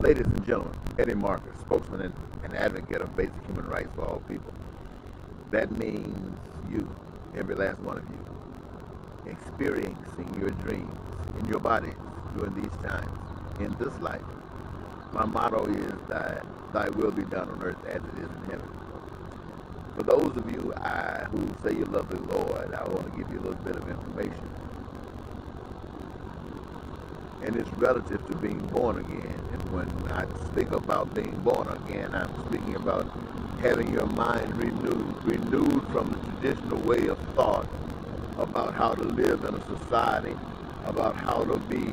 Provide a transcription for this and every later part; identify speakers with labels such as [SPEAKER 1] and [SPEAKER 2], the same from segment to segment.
[SPEAKER 1] Ladies and gentlemen, Eddie Marcus, spokesman and advocate of basic human rights for all people. That means you, every last one of you, experiencing your dreams in your bodies during these times, in this life. My motto is that thy will be done on earth as it is in heaven. For those of you who say you love the Lord, I want to give you a little bit of information. And it's relative to being born again. And when I speak about being born again, I'm speaking about having your mind renewed from the traditional way of thought about how to live in a society, about how to be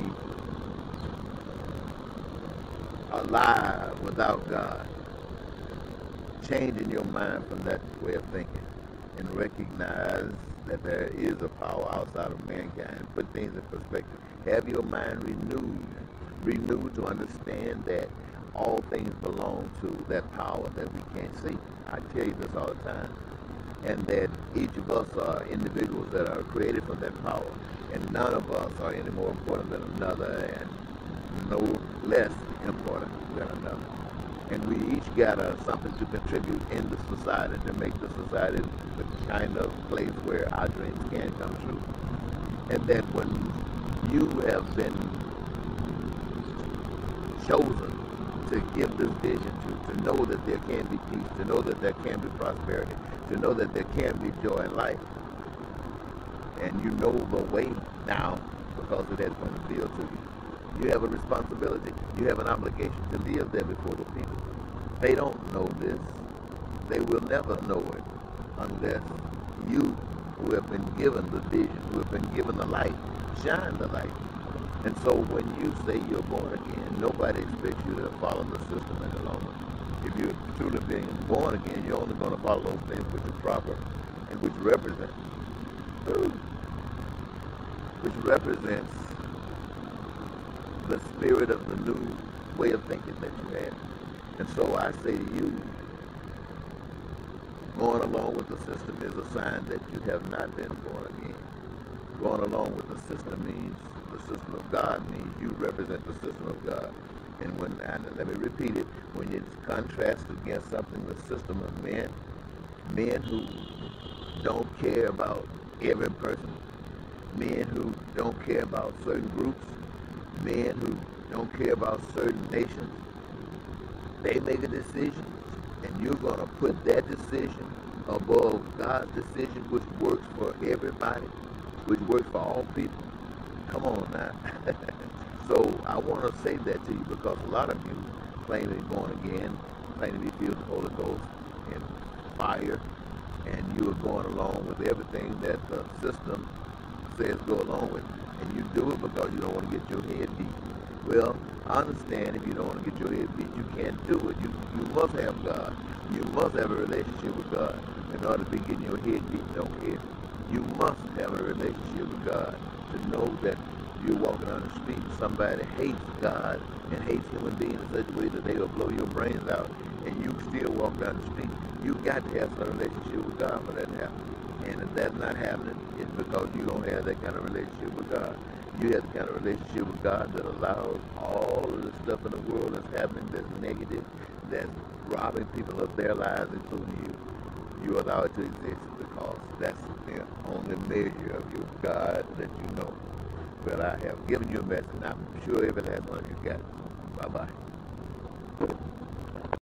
[SPEAKER 1] alive without God. Changing your mind from that way of thinking and recognize that there is a power outside of mankind. Put things in perspective. Have your mind renewed to understand that all things belong to that power that we can't see. I tell you this all the time. And that each of us are individuals that are created from that power. And none of us are any more important than another and no less important than another. And we each got something to contribute in the society to make the society the kind of place where our dreams can come true. And that when you have been chosen to give this vision to know that there can be peace, to know that there can be prosperity, to know that there can be joy in life, and you know the way now because it has been revealed to you. You have a responsibility. You have an obligation to live there before the people. They don't know this. They will never know it unless you, who have been given the vision, who have been given the light, shine the light. And so when you say you're born again, nobody expects you to follow the system any longer. If you're truly being born again, you're only going to follow those things which are proper and which represents the spirit of the new way of thinking that you have. And so I say to you, going along with the system is a sign that you have not been born again. Going along with the system means the system of God means you represent the system of God. And let me repeat it, when it's contrasted against something, the system of men who don't care about every person, men who don't care about certain groups, men who don't care about certain nations, they make a decision, and you're going to put that decision above God's decision, which works for everybody, which works for all people. Come on now. So I want to say that to you because a lot of you claim to be born again, claim to be filled with the Holy Ghost and fire, and you are going along with everything that the system says go along with, and you do it because you don't want to get your head beat. Well, I understand if you don't want to get your head beat, you can't do it. You must have God. You must have a relationship with God in order to be getting your head beat. Don't care. You must have a relationship with God to know that you're walking on the street and somebody hates God and hates human beings in such a way that they will blow your brains out, and you still walk down the street. You got to have some relationship with God for that to happen. And if that's not happening, it's because you don't have that kind of relationship with God. You have the kind of relationship with God that allows all of the stuff in the world that's happening that's negative, that's robbing people of their lives, including you. You allow it to exist because that's the only measure of your God that you know. But I have given you a message, and I'm sure every last one of you got it. Bye-bye.